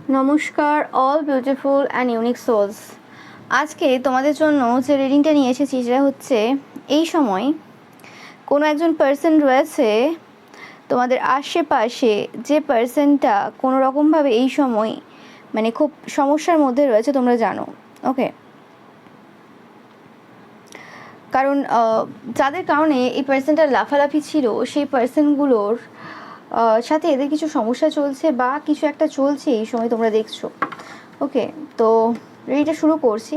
নমস্কার all beautiful and unique souls. আজকে তোমাদের জন্য যে রিডিংটা নিয়ে এসেছি সেটা হচ্ছে এই সময় কোনো একজন পার্সন রয়েছে তোমাদের আশেপাশে, যে পার্সনটা কোনো রকমভাবে এই সময় মানে খুব সমস্যার মধ্যে রয়েছে, তোমরা জানো। ওকে, কারণ যাদের কারণে এই পার্সনটার লাফালাফি ছিল, সেই পার্সনগুলোর সাথে এদের কিছু সমস্যা চলছে বা কিছু একটা চলছে এই সময় তোমরা দেখছো। ওকে, তো রিডিংটা শুরু করছি।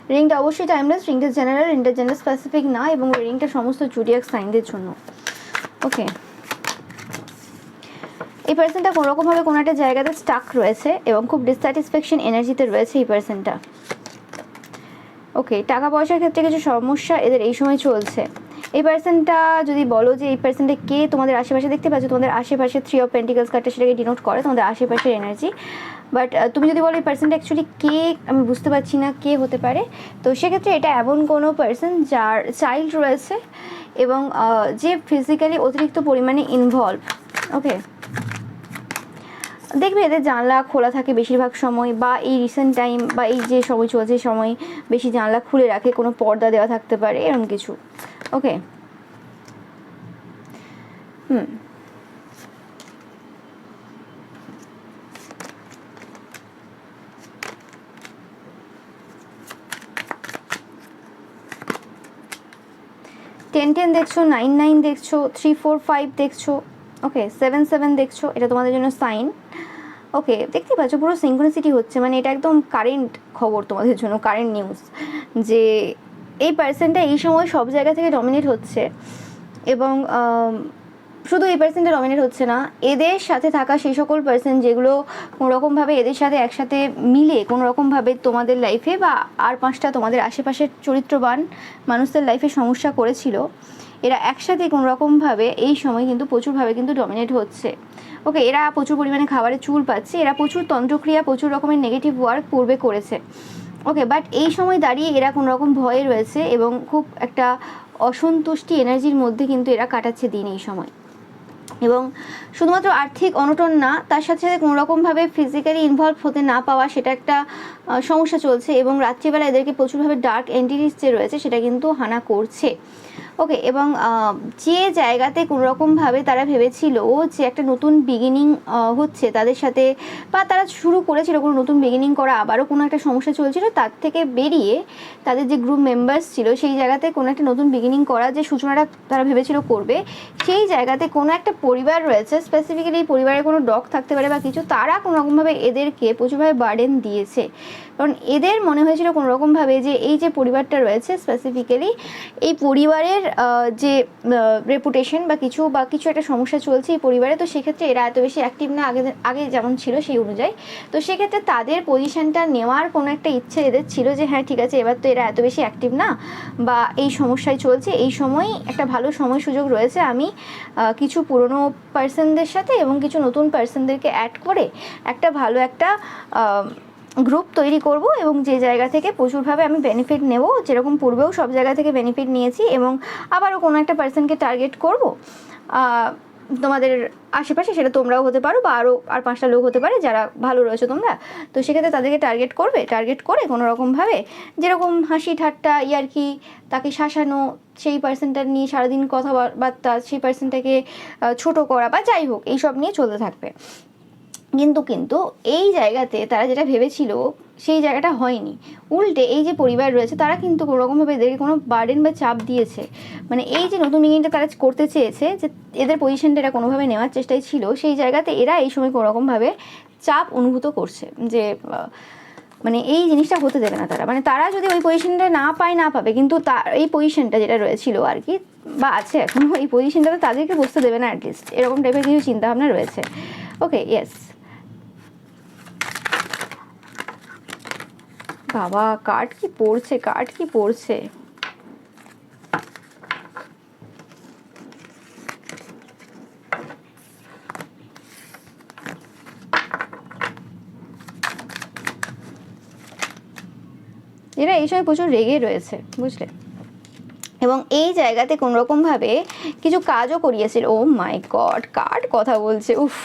রিডিংটা অবশ্যই টাইমলেস, রিডিংটা জেনারেল, রিডিংটা জেন্ডার স্পেসিফিক না, এবং রিডিংটা সমস্ত জুডিয়াক সাইনদের জন্য। ওকে, এই পার্সনটা কোনোরকমভাবে কোনো একটা জায়গাতে স্টাক রয়েছে এবং খুব ডিসস্যাটিসফ্যাকশন এনার্জিতে রয়েছে এই পার্সনটা। ওকে, টাকা পয়সার ক্ষেত্রে কিছু সমস্যা এদের এই সময় চলছে। এই পার্সনটা যদি বলো যে এই পার্সনটা কে তোমাদের আশেপাশে, দেখতে পাচ্ছ তোমাদের আশেপাশে 3 অফ পেন্টিকলস কার্ডটা সেটাকে ডিনোট করে তোমাদের আশেপাশের এনার্জি। বাট তুমি যদি বলো এই পার্সনটা অ্যাকচুয়ালি কে, আমি বুঝতে পারছি না কে হতে পারে। তো সেক্ষেত্রে এটা এমন কোনো পার্সন যার চাইল্ড রয়েছে এবং যে ফিজিক্যালি অতিরিক্ত পরিমাণে ইনভলভ। ওকে, দেখবে এদের জানলা খোলা থাকে বেশিরভাগ সময়, বা এই রিসেন্ট টাইম বা এই যে সময় চলছে সময় বেশি জানলা খুলে রাখে, কোনো পর্দা দেওয়া থাকতে পারে এরকম কিছু। ওকে, টেন টেন দেখছো, 9 9 দেখছো, 3 4 5 দেখছো, ওকে 7 7 দেখছো, এটা তোমাদের জন্য সাইন। ওকে, দেখতে পাচ্ছ পুরো সিঙ্ক্রোনিসিটি হচ্ছে, মানে এটা একদম কারেন্ট খবর তোমাদের জন্য, কারেন্ট নিউজ, যে এই পার্সনটা এই সময় সব জায়গা থেকে ডমিনেট হচ্ছে। এবং শুধু এই পার্সনটা ডমিনেট হচ্ছে না, এদের সাথে থাকা সেই সকল পার্সন যেগুলো কোনোরকমভাবে এদের সাথে একসাথে মিলে কোনোরকমভাবে তোমাদের লাইফে বা আর 5টা তোমাদের আশেপাশের চরিত্রবান মানুষদের লাইফে সমস্যা করেছিল, এরা একসাথে কোনোরকমভাবে এই সময় কিন্তু প্রচুরভাবে কিন্তু ডমিনেট হচ্ছে। ওকে, এরা প্রচুর পরিমাণে খাবারে চুল পাচ্ছে, এরা প্রচুর তন্ত্রক্রিয়া, প্রচুর রকমের নেগেটিভ ওয়ার্ক পূর্বে করেছে। ওকে, বাট এই সময় দাঁড়িয়ে এরা কোনো রকম ভয়ে রয়েছে এবং খুব একটা অসন্তুষ্টি এনার্জির মধ্যে কিন্তু এরা কাটাচ্ছে দিন এই সময়। এবং শুধুমাত্র আর্থিক অনটন না, তার সাথে সাথে কোনোরকমভাবে ফিজিক্যালি ইনভলভ হতে না পাওয়া, সেটা একটা সমস্যা চলছে। এবং রাত্রিবেলা এদেরকে প্রচুরভাবে ডার্ক এন্টিটিস যে রয়েছে সেটা কিন্তু হানা করছে। ওকে, এবং যে জায়গাতে কোনোরকমভাবে তারা ভেবেছিল যে একটা নতুন বিগিনিং হচ্ছে তাদের সাথে, বা তারা শুরু করেছিল কোনো নতুন বিগিনিং করা, আবারও কোনো একটা সমস্যা চলছিল, তার থেকে বেরিয়ে তাদের যে গ্রুপ মেম্বার্স ছিল সেই জায়গাতে কোনো একটা নতুন বিগিনিং করা যে সূচনাটা তারা ভেবেছিল করবে, সেই জায়গাতে কোনো একটা পরিবার রয়েছে, স্পেসিফিক্যালি এই পরিবারে কোনো ডগ থাকতে পারে বা কিছু, তারা কোনোরকমভাবে এদেরকে প্রচুরভাবে বার্ডেন দিয়েছে। কারণ এদের মনে হয়েছিল কোনোরকমভাবে যে এই যে পরিবারটা রয়েছে, স্পেসিফিক্যালি এই পরিবারের যে রেপুটেশন বা কিছু একটা সমস্যা চলছে এই পরিবারে, তো সেক্ষেত্রে এরা এত বেশি অ্যাক্টিভ না আগে যেমন ছিল সেই অনুযায়ী। তো সেক্ষেত্রে তাদের পজিশনটা নেওয়ার কোনো একটা ইচ্ছে এদের ছিল যে হ্যাঁ ঠিক আছে, এবার তো এরা এত বেশি অ্যাক্টিভ না বা এই সমস্যায় চলছে, এই সময় একটা ভালো সময় সুযোগ রয়েছে, আমি কিছু পুরনো পার্সনদের সাথে এবং কিছু নতুন পার্সনদেরকে অ্যাড করে একটা ভালো একটা গ্রুপ তৈরি করব, এবং যে জায়গা থেকে প্রচুরভাবে আমি বেনিফিট নেব, যেরকম পূর্বেও সব জায়গা থেকে বেনিফিট নিয়েছি, এবং আবারও কোনো একটা পার্সনকে টার্গেট করব তোমাদের আশেপাশে, সেটা তোমরাও হতে পারো বা আর 5টা লোক হতে পারে যারা ভালো রয়েছে তোমরা। তো সেক্ষেত্রে তাদেরকে টার্গেট করে কোনোরকমভাবে যেরকম হাসি ঠাট্টা ইয়ার্কি, তাকে শাসানো, সেই পার্সনটা নিয়ে সারাদিন কথাবার্তা, সেই পার্সনটাকে ছোট করা বা যাই হোক এইসব নিয়ে চলতে থাকবে। কিন্তু এই জায়গাতে তারা যেটা ভেবেছিল সেই জায়গাটা হয়নি, উল্টে এই যে পরিবার রয়েছে তারা কিন্তু কোনোরকমভাবে এদেরকে কোনো বার্ডেন বা চাপ দিয়েছে। মানে এই যে নতুন বিগিনিংটা তারা করতে চেয়েছে, যে এদের পজিশনটা এরা কোনোভাবে নেওয়ার চেষ্টায় ছিল, সেই জায়গাতে এরা এই সময় কোনোরকমভাবে চাপ অনুভূত করছে যে মানে এই জিনিসটা হতে দেবে না তারা, মানে তারা যদি ওই পজিশনটা না পাবে, কিন্তু এই পজিশনটা যেটা রয়েছিল আর কি, বা আছে এখন, এই পজিশনটাতে তাদেরকে বসতে দেবে না অ্যাটলিস্ট, এরকম টাইপের কিছু চিন্তাভাবনা রয়েছে। ওকে, ইয়েস বাবা, কার্ড কি পড়ছে। এরা এই সময় প্রচুর রেগে রয়েছে, বুঝলে, এবং এই জায়গাতে কোনোরকমভাবে কিছু কাজও করিয়েছিল। ও মাই গড, কার্ড কথা বলছে, উফ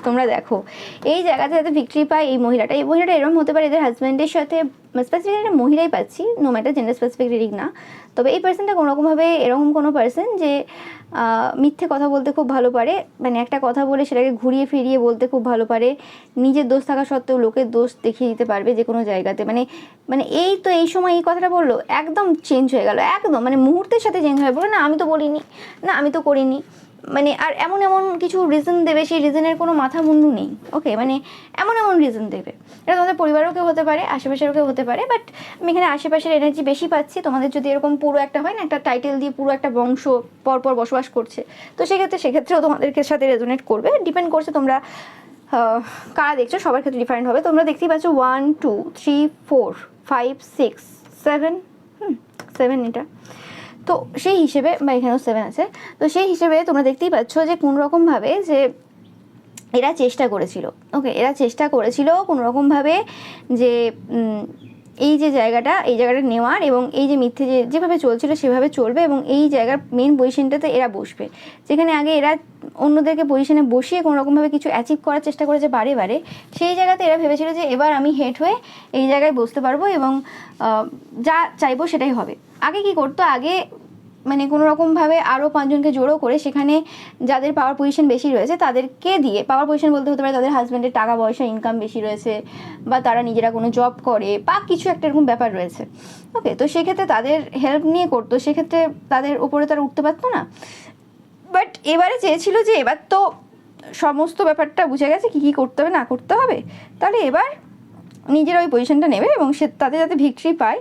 তোমরা দেখো এই জায়গাতে যাতে ভিক্টরি পায় এই মহিলাটা এরকম হতে পারে এদের হাজব্যান্ডের সাথে, স্পেসিফিক একটা মহিলাই পাচ্ছি, no matter gender specific reading না, তবে এই পার্সনটা কোনোরকমভাবে এরকম কোনো পার্সন যে মিথ্যে কথা বলতে খুব ভালো পারে, মানে একটা কথা বলে সেটাকে ঘুরিয়ে ফিরিয়ে বলতে খুব ভালো পারে, নিজের দোষ থাকা সত্ত্বেও লোকের দোষ দেখিয়ে দিতে পারবে যে কোনো জায়গাতে, মানে মানে এই তো এই সময় এই কথাটা বললো একদম চেঞ্জ হয়ে গেল, একদম মানে মুহূর্তের সাথে চেঞ্জ হয়ে বললো না আমি তো বলিনি, না আমি তো করিনি, মানে আর এমন এমন কিছু রিজন দেবে, সেই রিজনের কোনো মাথা মুন্ডু নেই। ওকে, মানে এমন এমন রিজন দেবে, এটা তোমাদের পরিবারেও কেউ হতে পারে, আশেপাশেরও কেউ হতে পারে, বাট আমি এখানে আশেপাশের এনার্জি বেশি পাচ্ছি। তোমাদের যদি এরকম পুরো একটা হয় না, একটা টাইটেল দিয়ে পুরো একটা বংশ পরপর বসবাস করছে, তো সেক্ষেত্রেও তোমাদেরকে সাথে রেজোনেট করবে, ডিপেন্ড করছে তোমরা কারা দেখছো, সবার ক্ষেত্রে ডিফারেন্ট হবে। তোমরা দেখতেই পাচ্ছ 1 2 3 4 5 6 7 7 এটা, তো সেই হিসেবে বা এখানেও 7 আছে, তো সেই হিসেবে তোমরা দেখতেই পাচ্ছ যে কোনোরকমভাবে যে এরা চেষ্টা করেছিল, ওকে এরা চেষ্টা করেছিল কোনোরকমভাবে যে এই যে জায়গাটা নেওয়ার, এবং এই যে মিথ্যে যেভাবে চলছিল সেভাবে চলবে, এবং এই জায়গার মেন পজিশনটাতে এরা বসবে, যেখানে আগে এরা অন্যদেরকে পজিশনে বসিয়ে কোনোরকমভাবে কিছু অ্যাচিভ করার চেষ্টা করেছে বারে বারে, সেই জায়গাতে এরা ভেবেছিল যে এবার আমি হেড হয়ে এই জায়গায় বসতে পারবো এবং যা চাইবো সেটাই হবে। আগে কি করতো, আগে মানে কোনো রকমভাবে আরও 5 জনকে জড়ো করে সেখানে যাদের পাওয়ার পজিশন বেশি রয়েছে তাদেরকে দিয়ে, পাওয়ার পজিশন বলতে হতে পারে তাদের হাজব্যান্ডের টাকা পয়সা ইনকাম বেশি রয়েছে, বা তারা নিজেরা কোনো জব করে বা কিছু একটা এরকম ব্যাপার রয়েছে, ওকে, তো সেক্ষেত্রে তাদের হেল্প নিয়ে করতো, সেক্ষেত্রে তাদের উপরে তারা উঠতে পারতো না। বাট এবারে চেয়েছিল যে এবার তো সমস্ত ব্যাপারটা বুঝে গেছে কী কী করতে হবে না করতে হবে, তাহলে এবার নিজেরা ওই পজিশনটা নেবে এবং সে তাতে যাতে ভিক্টরি পায়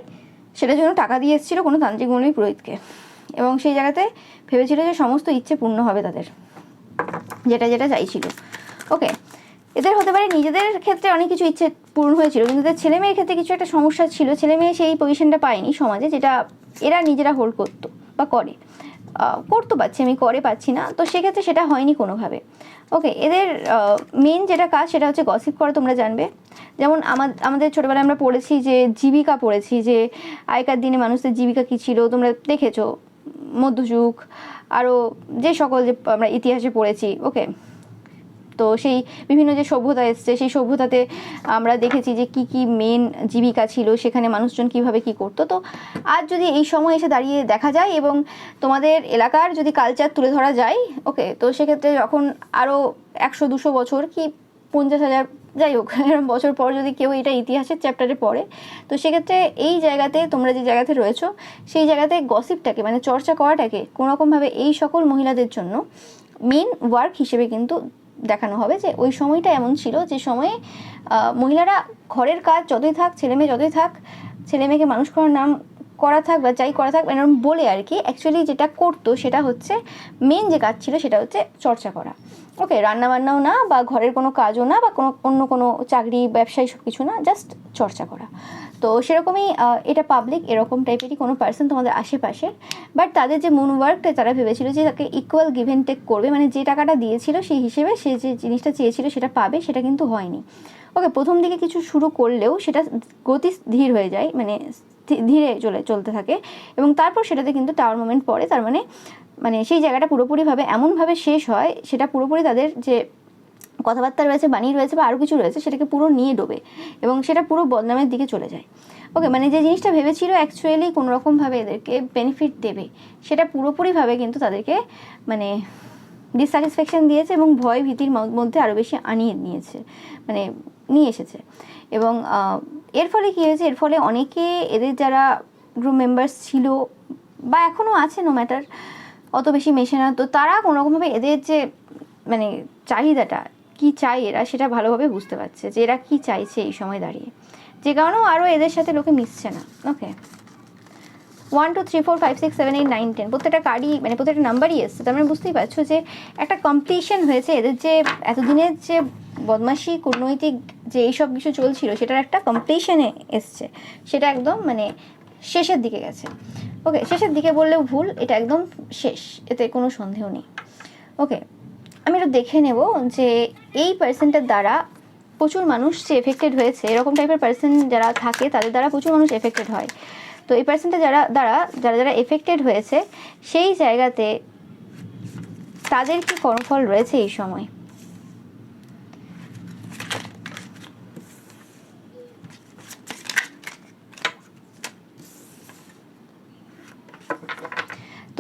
সেটার জন্য টাকা দিয়ে এসেছিলো কোনো তান্ত্রিক মৌলবী পুরোহিতকে, এবং সেই জায়গাতে ভেবেছিল যে সমস্ত ইচ্ছে পূর্ণ হবে তাদের, যেটা যেটা চাইছিল। ওকে, এদের হতে পারে নিজেদের ক্ষেত্রে অনেক কিছু ইচ্ছে পূর্ণ হয়েছিল, কিন্তু এদের ছেলে মেয়ের ক্ষেত্রে কিছু একটা সমস্যা ছিল, ছেলে মেয়ে সেই পজিশনটা পায়নি সমাজে, যেটা এরা নিজেরা হোল্ড করতো বা করতে পারছি, আমি করে পাচ্ছি না, তো সেক্ষেত্রে সেটা হয়নি কোনোভাবে। ওকে, এদের মেন যেটা কাজ সেটা হচ্ছে গসিপ করা, তোমরা জানবে। যেমন আমাদের ছোটোবেলায় আমরা পড়েছি যে জীবিকা পড়েছি, যে আগেকার দিনে মানুষদের জীবিকা কী ছিল, তোমরা দেখেছো মধ্যযুগ, আরও যে সকল যে আমরা ইতিহাসে পড়েছি। ওকে, তো সেই বিভিন্ন যে সভ্যতা এসছে সেই সভ্যতাতে আমরা দেখেছি যে কি কি মেন জীবিকা ছিল, সেখানে মানুষজন কিভাবে কি করতো। তো আজ যদি এই সময় এসে দাঁড়িয়ে দেখা যায় এবং তোমাদের এলাকার যদি কালচার তুলে ধরা যায়, ওকে, তো সেক্ষেত্রে যখন আরও 100-200 বছর কি 50,000 যাই হোক এরকম বছর পর যদি কেউ এটা ইতিহাসের চ্যাপ্টারে পড়ে, তো সেক্ষেত্রে এই জায়গাতে তোমরা যে জায়গাতে রয়েছো সেই জায়গাতে গসিপটাকে মানে চর্চা করাটাকে কোনোরকমভাবে এই সকল মহিলাদের জন্য মেন ওয়ার্ক হিসেবে কিন্তু দেখানো হবে, যে ওই সময়টা এমন ছিল যে সময়ে মহিলারা ঘরের কাজ যতই থাক, ছেলে মেয়ে যতই থাক, ছেলে মেয়েকে মানুষ করা থাক বা যাই করা থাক এরকম বলে আর কি, অ্যাকচুয়ালি যেটা করতো সেটা হচ্ছে মেন যে কাজ ছিল সেটা হচ্ছে চর্চা করা। ওকে, রান্নাবান্নাও না বা ঘরের কোনো কাজও না বা অন্য কোনো চাকরি ব্যবসায়ী সব কিছু না, জাস্ট চর্চা করা। তো সেরকমই এটা পাবলিক এরকম টাইপেরই কোনো পার্সন তোমাদের আশেপাশে, বাট তাদের যে মন ওয়ার্কটা তারা ভেবেছিল যে তাকে ইকুয়াল গিভ অ্যান্ড টেক করবে, মানে যে টাকাটা দিয়েছিল সেই হিসেবে সে যে জিনিসটা চেয়েছিল সেটা পাবে, সেটা কিন্তু হয়নি। ওকে, প্রথম দিকে কিছু শুরু করলেও সেটা গতি ধীর হয়ে যায়, মানে ধীরে চলতে থাকে, এবং তারপর সেটাতে কিন্তু টাওয়ার মোমেন্ট পড়ে, তার মানে সেই জায়গাটা পুরোপুরিভাবে এমনভাবে শেষ হয়, সেটা পুরোপুরি তাদের যে কথাবার্তা রয়েছে, বাণী রয়েছে বা আরও কিছু রয়েছে সেটাকে পুরো নিয়ে ডোবে এবং সেটা পুরো বদনামের দিকে চলে যায়। ওকে, মানে যে জিনিসটা ভেবেছিল অ্যাকচুয়ালি কোনোরকমভাবে এদেরকে বেনিফিট দেবে, সেটা পুরোপুরিভাবে কিন্তু তাদেরকে মানে ডিসস্যাটিসফ্যাকশান দিয়েছে এবং ভয় ভীতির মধ্যে আরও বেশি নিয়ে এসেছে। এবং এর ফলে কী হয়েছে, এর ফলে অনেকে এদের যারা গ্রুপ মেম্বার্স ছিল বা এখনও আছে, নো ম্যাটার, অত বেশি মেশে না, তো তারা কোনোরকমভাবে এদের যে মানে চাহিদাটা কি চাই এরা সেটা ভালোভাবে বুঝতে পারছে যে এরা কি চাইছে এই সময় দাঁড়িয়ে, যে কারণেও আরও এদের সাথে লোকে মিশছে না। ওকে, 1 2 3 4 5 6 7 8 9 10 প্রত্যেকটা কার্ডই মানে প্রত্যেকটা নাম্বারই এসছে, তার মানে বুঝতেই পারছো যে একটা কমপ্লিশন হয়েছে, এদের যে এতদিনের যে বদমাশি কূটনৈতিক যে এইসব কিছু চলছিল সেটার একটা কমপ্লিশনে এসছে, সেটা একদম মানে শেষের দিকে গেছে। ওকে, শেষের দিকে বললেও ভুল, এটা একদম শেষ, এতে কোনো সন্দেহ নেই। ওকে, আমি একটু দেখে নেব যে এই পার্সনটার দ্বারা প্রচুর মানুষ যে এফেক্টেড হয়েছে, এরকম টাইপের পার্সন যারা থাকে তাদের দ্বারা প্রচুর মানুষ এফেক্টেড হয়। তো এই পার্সনটা যারা এফেক্টেড হয়েছে সেই জায়গাতে তাদের কি কর্মফল রয়েছে এই সময়,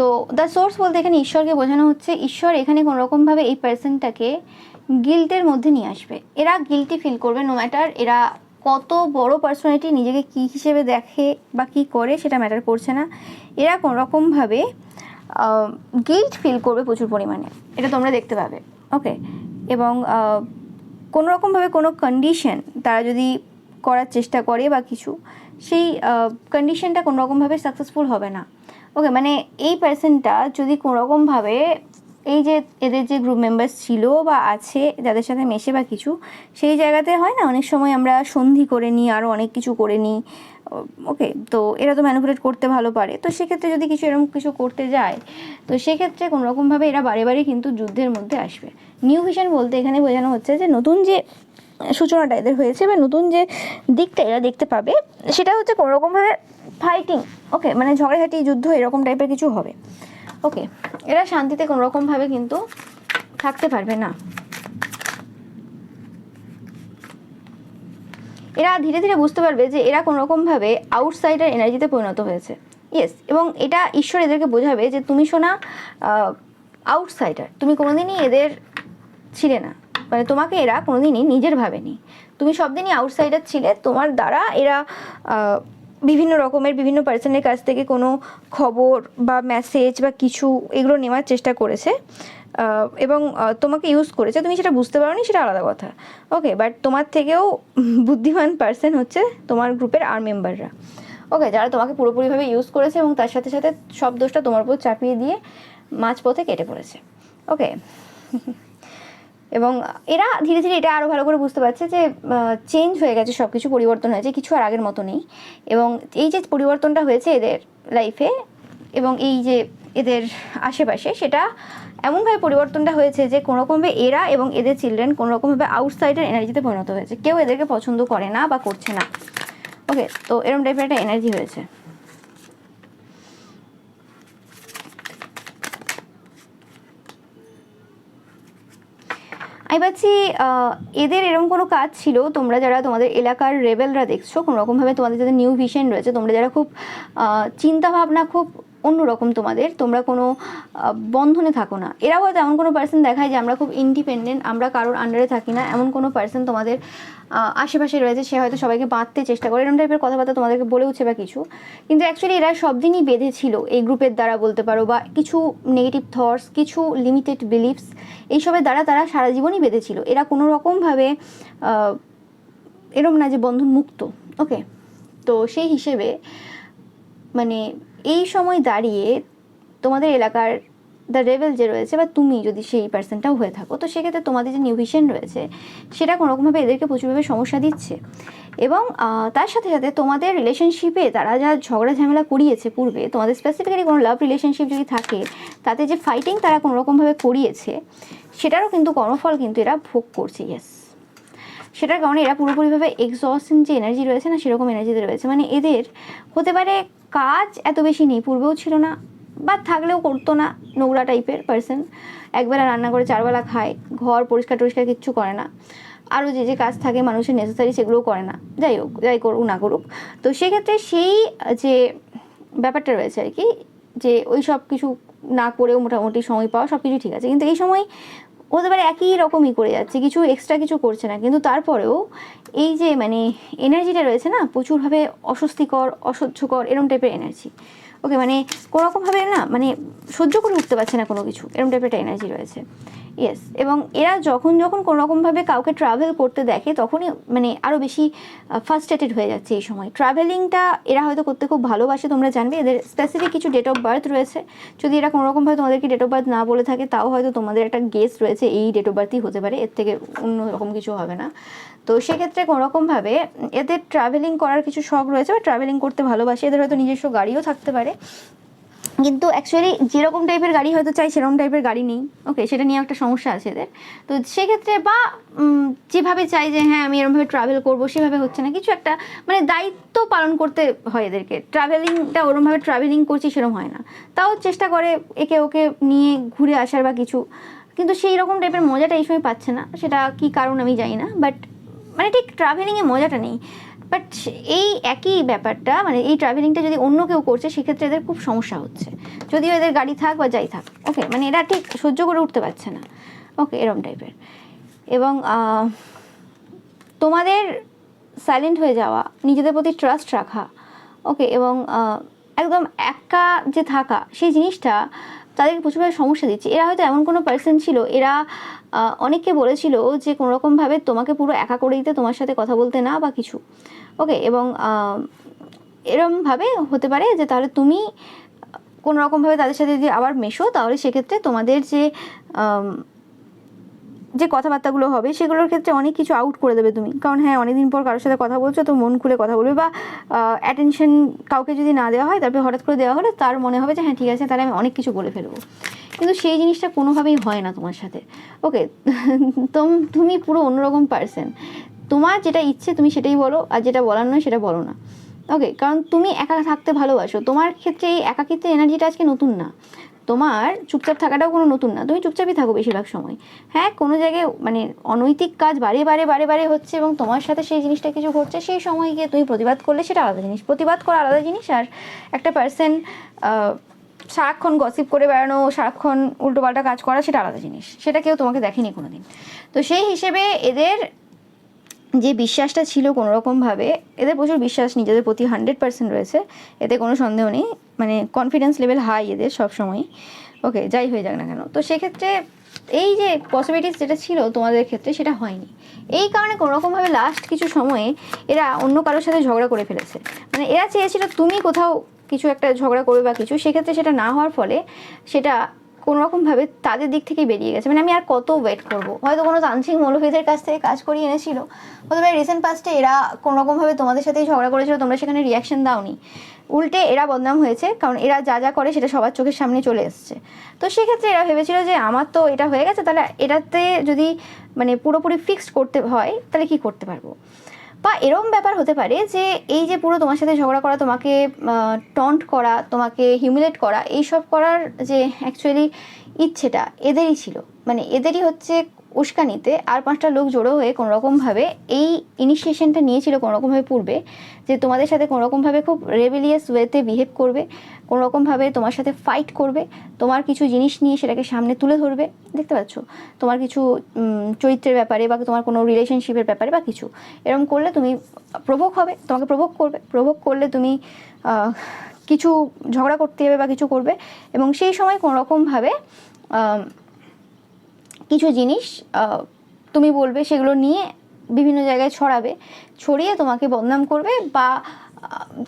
তো দ্য সোর্স বলতে এখানে ঈশ্বরকে বোঝানো হচ্ছে। ঈশ্বর এখানে কোনোরকমভাবে এই পার্সনটাকে গিল্টের মধ্যে নিয়ে আসবে। এরা গিল্টি ফিল করবে, নো ম্যাটার এরা কত বড় পার্সোনালিটি, নিজেকে কী হিসেবে দেখে বা কী করে সেটা ম্যাটার করছে না, এরা কোনোরকমভাবে গিল্ট ফিল করবে প্রচুর পরিমাণে, এটা তোমরা দেখতে পাবে। ওকে, এবং কোনোরকমভাবে কোনো কন্ডিশন তারা যদি করার চেষ্টা করে বা কিছু, সেই কন্ডিশনটা কোনোরকমভাবে সাকসেসফুল হবে না। ওকে, মানে এই পার্সনটা যদি কোনোরকমভাবে এই যে এদের যে গ্রুপ মেম্বার্স ছিল বা আছে যাদের সাথে মেশে বা কিছু, সেই জায়গাতে হয় না অনেক সময় আমরা সন্ধি করে নিই, আরও অনেক কিছু করে নিই। ওকে, তো এরা তো ম্যানিপুলেট করতে ভালো পারে, তো সেক্ষেত্রে যদি কিছু এরকম কিছু করতে যায়, তো সেক্ষেত্রে কোনোরকমভাবে এরা বারে বারে কিন্তু যুদ্ধের মধ্যে আসবে। নিউ ভিশন বলতে এখানে বোঝানো হচ্ছে যে নতুন যে সূচনাটা এদের হয়েছে বা নতুন যে দিকটা এরা দেখতে পাবে, সেটা হচ্ছে কোনোরকমভাবে ফাইটিং। ওকে, মানে ঝগড়াঝাটি, যুদ্ধ, এরকম টাইপের কিছু হবে। ওকে, এরা শান্তিতে কোনোরকমভাবে কিন্তু থাকতে পারবে না। এরা ধীরে ধীরে বুঝতে পারবে যে এরা কোনোরকমভাবে আউটসাইডার এনার্জিতে পরিণত হয়েছে। ইয়েস, এবং এটা ঈশ্বর এদেরকে বোঝাবে যে তুমি শোনা আউটসাইডার, তুমি কোনোদিনই এদের ছিলে না, মানে তোমাকে এরা কোনোদিনই নিজের ভাবেনি, তুমি সব দিনই আউটসাইডার ছিলে। তোমার দ্বারা এরা বিভিন্ন রকমের বিভিন্ন পার্সনের কাছ থেকে কোনো খবর বা মেসেজ বা কিছু এগুলো নেওয়ার চেষ্টা করেছে এবং তোমাকে ইউজ করেছে। তুমি সেটা বুঝতে পারোনি, সেটা আলাদা কথা। ওকে, বাট তোমার থেকেও বুদ্ধিমান পার্সন হচ্ছে তোমার গ্রুপের আর মেম্বাররা। ওকে, যারা তোমাকে পুরোপুরিভাবে ইউজ করেছে এবং তার সাথে সাথে সব দোষটা তোমার উপর চাপিয়ে দিয়ে মাঝপথে কেটে পড়েছে। ওকে, এবং এরা ধীরে ধীরে এটা আরও ভালো করে বুঝতে পারছে যে চেঞ্জ হয়ে গেছে, সব কিছু পরিবর্তন হয়েছে, কিছু আর আগের মতো নেই। এবং এই যে পরিবর্তনটা হয়েছে এদের লাইফে এবং এই যে এদের আশেপাশে, সেটা এমনভাবে পরিবর্তনটা হয়েছে যে কোনোরকমভাবে এরা এবং এদের চিলড্রেন কোনোরকমভাবে আউটসাইডার এনার্জিতে পরিণত হয়েছে, কেউ এদেরকে পছন্দ করে না বা করছে না। ওকে, তো এরকম টাইপের একটা এনার্জি হয়েছে। আমি পাচ্ছি এদের এরকম কোনো কাজ ছিল, তোমরা যারা তোমাদের এলাকার রেবেলরা দেখছো, কোনোরকমভাবে তোমাদের যাদের নিউ ভিশন রয়েছে, তোমরা যারা খুব চিন্তাভাবনা খুব অন্যরকম তোমাদের, তোমরা কোনো বন্ধনে থাকো না। এরাও হয়তো এমন কোনো পার্সন দেখায় যে আমরা খুব ইন্ডিপেন্ডেন্ট, আমরা কারোর আন্ডারে থাকি না, এমন কোনো পার্সন তোমাদের আশেপাশে রয়েছে, সে হয়তো সবাইকে বাঁধতে চেষ্টা করে, এরকম টাইপের কথাবার্তা তোমাদেরকে বলেওছে বা কিছু। কিন্তু অ্যাকচুয়ালি এরা সব দিনই বেঁধে ছিল এই গ্রুপের দ্বারা বলতে পারো, বা কিছু নেগেটিভ থটস, কিছু লিমিটেড বিলিফস, এইসবের দ্বারা তারা সারা জীবনই বেঁধেছিল। এরা কোনো রকমভাবে এরম না যে বন্ধন মুক্ত। ওকে, তো সেই হিসেবে মানে এই সময় দাঁড়িয়ে তোমাদের এলাকার দ্য রেবেল যে রয়েছে, বা তুমি যদি সেই পার্সনটাও হয়ে থাকো, তো সেক্ষেত্রে তোমাদের যে নিউ ভিশন রয়েছে সেটা কোনোরকমভাবে এদেরকে প্রচুরভাবে সমস্যা দিচ্ছে। এবং তার সাথে সাথে তোমাদের রিলেশনশিপে তারা যা ঝগড়া ঝামেলা করিয়েছে পূর্বে, তোমাদের স্পেসিফিক্যালি কোনো লাভ রিলেশনশিপ যদি থাকে, তাতে যে ফাইটিং তারা কোনোরকমভাবে করিয়েছে, সেটারও কিন্তু কর্মফল কিন্তু এরা ভোগ করছে। ইয়েস, সেটার কারণে এরা পুরোপুরিভাবে এক্সস্টিং যে এনার্জি রয়েছে না, সেরকম এনার্জিতে রয়েছে। মানে এদের হতে পারে কাজ এত বেশি নেই, পূর্বেও ছিল না বা থাকলেও করতো না, নোংরা টাইপের পার্সন, একবেলা রান্না করে চারবেলা খায়, ঘর পরিষ্কার টরিষ্কার কিচ্ছু করে না, আরও যে যে কাজ থাকে মানুষের নেসেসারি সেগুলোও করে না। যাই হোক, যাই করুক না করুক, তো সেক্ষেত্রে সেই যে ব্যাপারটা রয়েছে আর কি, যে ওই সব কিছু না করেও মোটামুটি সময় পাওয়া, সব কিছু ঠিক আছে। কিন্তু এই সময় হতে পারে একই রকমই করে যাচ্ছে, কিছু এক্সট্রা কিছু করছে না, কিন্তু তারপরেও এই যে মানে এনার্জিটা রয়েছে না, প্রচুরভাবে অস্বস্তিকর, অসহ্যকর, এরম টাইপের এনার্জি। ওকে, মানে কোনোরকমভাবে না মানে সহ্য করে উঠতে পারছে না কোনো কিছু, এরম টাইপের একটা এনার্জি রয়েছে। ইয়েস, এবং এরা যখন যখন কোনোরকমভাবে কাউকে ট্রাভেল করতে দেখে, তখনই মানে আরও বেশি ফার্স্ট্রেটেড হয়ে যাচ্ছে এই সময়। ট্রাভেলিংটা এরা হয়তো করতে খুব ভালোবাসে, তোমরা জানবে। এদের স্পেসিফিক কিছু ডেট অফ বার্থ রয়েছে, যদি এরা কোনোরকমভাবে তোমাদেরকে ডেট অফ বার্থ না বলে থাকে, তাও হয়তো তোমাদের একটা গেস রয়েছে এই ডেট অফ বার্থই হতে পারে, এর থেকে অন্য রকম কিছু হবে না। তো সেক্ষেত্রে কোনোরকমভাবে এদের ট্রাভেলিং করার কিছু শখ রয়েছে বা ট্রাভেলিং করতে ভালোবাসে। এদের হয়তো নিজস্ব গাড়িও থাকতে পারে, কিন্তু অ্যাকচুয়ালি যেরকম টাইপের গাড়ি হয়তো চাই সেরকম টাইপের গাড়ি নেই। ওকে, সেটা নিয়ে একটা সমস্যা আছে এদের। তো সেক্ষেত্রে বা যেভাবে চাই যে হ্যাঁ আমি এরকমভাবে ট্রাভেল করবো, সেভাবে হচ্ছে না, কিছু একটা মানে দায়িত্ব পালন করতে হয় এদেরকে। ট্রাভেলিংটা ওরমভাবে ট্রাভেলিং করছি সেরকম হয় না, তাও চেষ্টা করে একে ওকে নিয়ে ঘুরে আসার বা কিছু, কিন্তু সেই রকম টাইপের মজাটা এই সময় পাচ্ছে না। সেটা কী কারণ আমি জানি না, বাট মানে ঠিক ট্রাভেলিংয়ে মজাটা নেই। বাট এই একই ব্যাপারটা মানে এই ট্রাভেলিংটা যদি অন্য কেউ করছে সেক্ষেত্রে এদের খুব সমস্যা হচ্ছে, যদিও এদের গাড়ি থাক বা যাই থাক। ওকে, মানে এরা ঠিক সহ্য করে উঠতে পারছে না। ওকে, এরকম টাইপের। এবং তোমাদের সাইলেন্ট হয়ে যাওয়া, নিজেদের প্রতি ট্রাস্ট রাখা, ওকে, এবং একদম একা যে থাকা, সেই জিনিসটা তাদেরকে প্রচুরভাবে সমস্যা দিচ্ছে। এরা হয়তো এমন কোনো পার্সন ছিল, এরা অনেককে বলেছিল যে কোনোরকমভাবে তোমাকে পুরো একা করে দিতে, তোমার সাথে কথা বলতে না বা কিছু। ওকে, এবং এরমভাবে হতে পারে যে তাহলে তুমি কোনোরকমভাবে তাদের সাথে যদি আবার মেশো, তাহলে সেক্ষেত্রে তোমাদের যে কথাবার্তাগুলো হবে সেগুলোর ক্ষেত্রে অনেক কিছু আউট করে দেবে তুমি। কারণ হ্যাঁ, অনেকদিন পর কারোর সাথে কথা বলছো, তো মন খুলে কথা বলবে, বা অ্যাটেনশন কাউকে যদি না দেওয়া হয়, তারপরে হঠাৎ করে দেওয়া হলে তার মনে হবে যে হ্যাঁ ঠিক আছে, তাহলে আমি অনেক কিছু বলে ফেলবো। কিন্তু সেই জিনিসটা কোনোভাবেই হয় না তোমার সাথে। ওকে, তুমি পুরো অন্যরকম পার্সন। তোমার যেটা ইচ্ছে তুমি সেটাই বলো, আর যেটা বলার নয় সেটা বলো না। ওকে, কারণ তুমি একা থাকতে ভালোবাসো। তোমার ক্ষেত্রে এই একাকিত্বের এনার্জিটা আজকে নতুন না, তোমার চুপচাপ থাকাটাও কোনো নতুন না, তুমি চুপচাপই থাকো বেশিরভাগ সময়। হ্যাঁ, কোনো জায়গায় মানে অনৈতিক কাজ বারে বারে বারে বারে হচ্ছে এবং তোমার সাথে সেই জিনিসটা কিছু ঘটছে, সেই সময় গিয়ে তুমি প্রতিবাদ করলে সেটা আলাদা জিনিস, প্রতিবাদ করা আলাদা জিনিস। আর একটা পার্সন সারাক্ষণ গসিপ করে বেড়ানো, সারাক্ষণ উল্টোপাল্টা কাজ করা, সেটা আলাদা জিনিস, সেটা কেউ তোমাকে দেখেনি কোনো দিন। তো সেই হিসেবে এদের যে বিশ্বাসটা ছিল কোনোরকমভাবে, এদের প্রচুর বিশ্বাস নিজেদের প্রতি 100% রয়েছে, এতে কোনো সন্দেহ নেই। মানে কনফিডেন্স লেভেল হাই এদের সবসময়ই। ওকে, যাই হয়ে যাক না কেন, তো সেক্ষেত্রে এই যে পসিবিলিটিস যেটা ছিল তোমাদের ক্ষেত্রে সেটা হয়নি। এই কারণে কোনোরকমভাবে লাস্ট কিছু সময়ে এরা অন্য কারোর সাথে ঝগড়া করে ফেলেছে। মানে এরা চেয়েছিল তুমি কোথাও কিছু একটা ঝগড়া করবে বা কিছু, সেক্ষেত্রে সেটা না হওয়ার ফলে সেটা কোনোরকমভাবে তাদের দিক থেকে বেরিয়ে গেছে। মানে আমি আর কত ওয়েট করবো, হয়তো কোনো তান্ত্রিক মৌলভীদের কাছ থেকে কাজ করিয়ে এনেছিল, হতে পারে রিসেন্ট পাস্টে এরা কোনোরকমভাবে তোমাদের সাথেই ঝগড়া করেছিল, তোমরা সেখানে রিয়াকশন দাওনি, উল্টে এরা বদনাম হয়েছে, কারণ এরা যা যা করে সেটা সবার চোখের সামনে চলে এসছে। তো সেক্ষেত্রে এরা ভেবেছিল যে আমার তো এটা হয়ে গেছে, তাহলে এটাতে যদি মানে পুরোপুরি ফিক্সড করতে হয় তাহলে কি করতে পারবো। বা এরকম ব্যাপার হতে পারে যে এই যে পুরো তোমার সাথে ঝগড়া করা, তোমাকে টন্ট করা, তোমাকে হিউমিলেট করা, এইসব করার যে অ্যাকচুয়ালি ইচ্ছেটা এদেরই ছিল। মানে এদেরই হচ্ছে উস্কানিতে আর 5টা লোক জড়ো হয়ে কোনোরকমভাবে এই ইনিশিয়েশনটা নিয়েছিল কোনোরকমভাবে পূর্বে, যে তোমাদের সাথে কোনোরকমভাবে খুব রেবেলিয়াস ওয়েতে বিহেভ করবে, কোনোরকমভাবে তোমার সাথে ফাইট করবে, তোমার কিছু জিনিস নিয়ে সেটাকে সামনে তুলে ধরবে। দেখতে পাচ্ছ, তোমার কিছু চরিত্রের ব্যাপারে বা তোমার কোনো রিলেশনশিপের ব্যাপারে বা কিছু এরকম করলে তুমি প্রভোক হবে, তোমাকে প্রভোক করবে, প্রভোক করলে তুমি কিছু ঝগড়া করতে যাবে বা কিছু করবে, এবং সেই সময় কোনোরকমভাবে কিছু জিনিস তুমি বলবে, সেগুলো নিয়ে বিভিন্ন জায়গায় ছড়াবে, ছড়িয়ে তোমাকে বদনাম করবে বা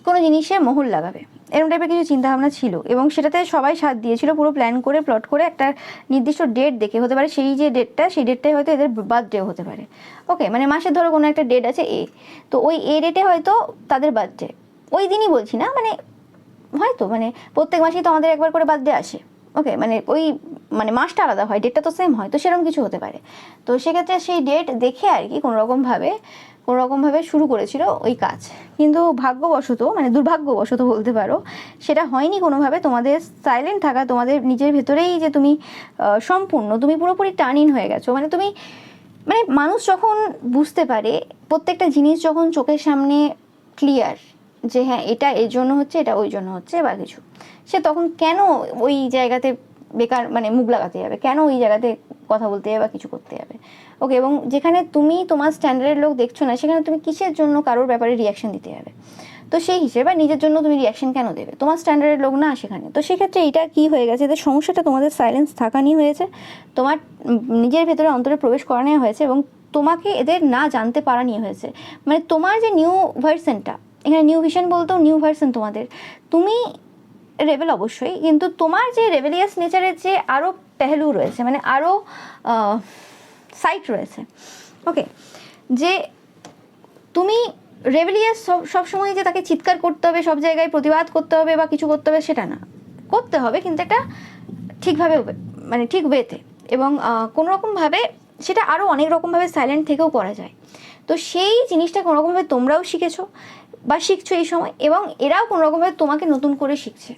কোনো জিনিসে মোহর লাগাবে, এরকম টাইপের কিছু চিন্তাভাবনা ছিল। এবং সেটাতে সবাই সাথ দিয়েছিল, পুরো প্ল্যান করে প্লট করে একটা নির্দিষ্ট ডেট দেখে, হতে পারে সেই যে ডেটটা, সেই ডেটটাই হয়তো এদের বার্থডেও হতে পারে। ওকে, মানে মাসের ধরো কোনো একটা ডেট আছে তো ওই ডেটে হয়তো তাদের বার্থডে, ওই দিনই বলছি না, মানে হয়তো মানে প্রত্যেক মাসেই তো আমাদের একবার করে বার্থডে আসে। ওকে, মানে ওই মানে মাসটা আলাদা হয়, ডেটটা তো সেম হয়, তো সেরকম কিছু হতে পারে। তো সেক্ষেত্রে সেই ডেট দেখে আর কি কোনোরকমভাবে শুরু করেছিল ওই কাজ। কিন্তু ভাগ্যবশত, মানে দুর্ভাগ্যবশত বলতে পারো, সেটা হয়নি কোনোভাবে। তোমাদের সাইলেন্ট থাকা, তোমাদের নিজের ভেতরেই যে তুমি সম্পূর্ণ, তুমি পুরোপুরি টার্ন ইন হয়ে গেছো। মানে তুমি মানে মানুষ যখন বুঝতে পারে, প্রত্যেকটা জিনিস যখন চোখের সামনে ক্লিয়ার যে হ্যাঁ এটা এর জন্য হচ্ছে, এটা ওই জন্য হচ্ছে বা কিছু, সে তখন কেন ওই জায়গাতে বেকার মানে মুখ লাগাতে যাবে, কেন ওই জায়গাতে কথা বলতে যাবে বা কিছু করতে যাবে। ওকে, এবং যেখানে তুমি তোমার স্ট্যান্ডার্ডের লোক দেখছো না, সেখানে তুমি কিসের জন্য কারোর ব্যাপারে রিয়াকশন দিতে যাবে। তো সেই হিসেবে নিজের জন্য তুমি রিয়াকশন কেন দেবে, তোমার স্ট্যান্ডার্ডের লোক না সেখানে। তো সেক্ষেত্রে এটা কি হয়ে গেছে, এদের সমস্যাটা তোমাদের সাইলেন্স থাকা নিয়ে হয়েছে, তোমার নিজের ভেতরে অন্তরে প্রবেশ করা নিয়ে হয়েছে, এবং তোমাকে এদের না জানতে পারা নিয়ে হয়েছে। মানে তোমার যে নিউ ভার্সনটা, এখানে নিউ ভিশন বলতেও নিউ ভার্সন তোমাদের, তুমি রেবেল অবশ্যই, কিন্তু তোমার যে রেবেলিয়াস নেচারের যে আরও পেহলু রয়েছে, মানে আরও সাইট রয়েছে। ওকে, যে তুমি রেবেলিয়াস সবসময় যে তাকে চিৎকার করতে হবে, সব জায়গায় প্রতিবাদ করতে হবে বা কিছু করতে হবে, সেটা না, করতে হবে কিন্তু একটা ঠিকভাবে, মানে ঠিক ওয়েতে, এবং কোনোরকমভাবে সেটা আরও অনেক রকমভাবে সাইলেন্ট থেকেও করা যায়। তো সেই জিনিসটা কোনোরকমভাবে তোমরাও শিখেছো বা শিখছো এই সময়, এবং এরাও কোনোরকমভাবে তোমাকে নতুন করে শিখছে,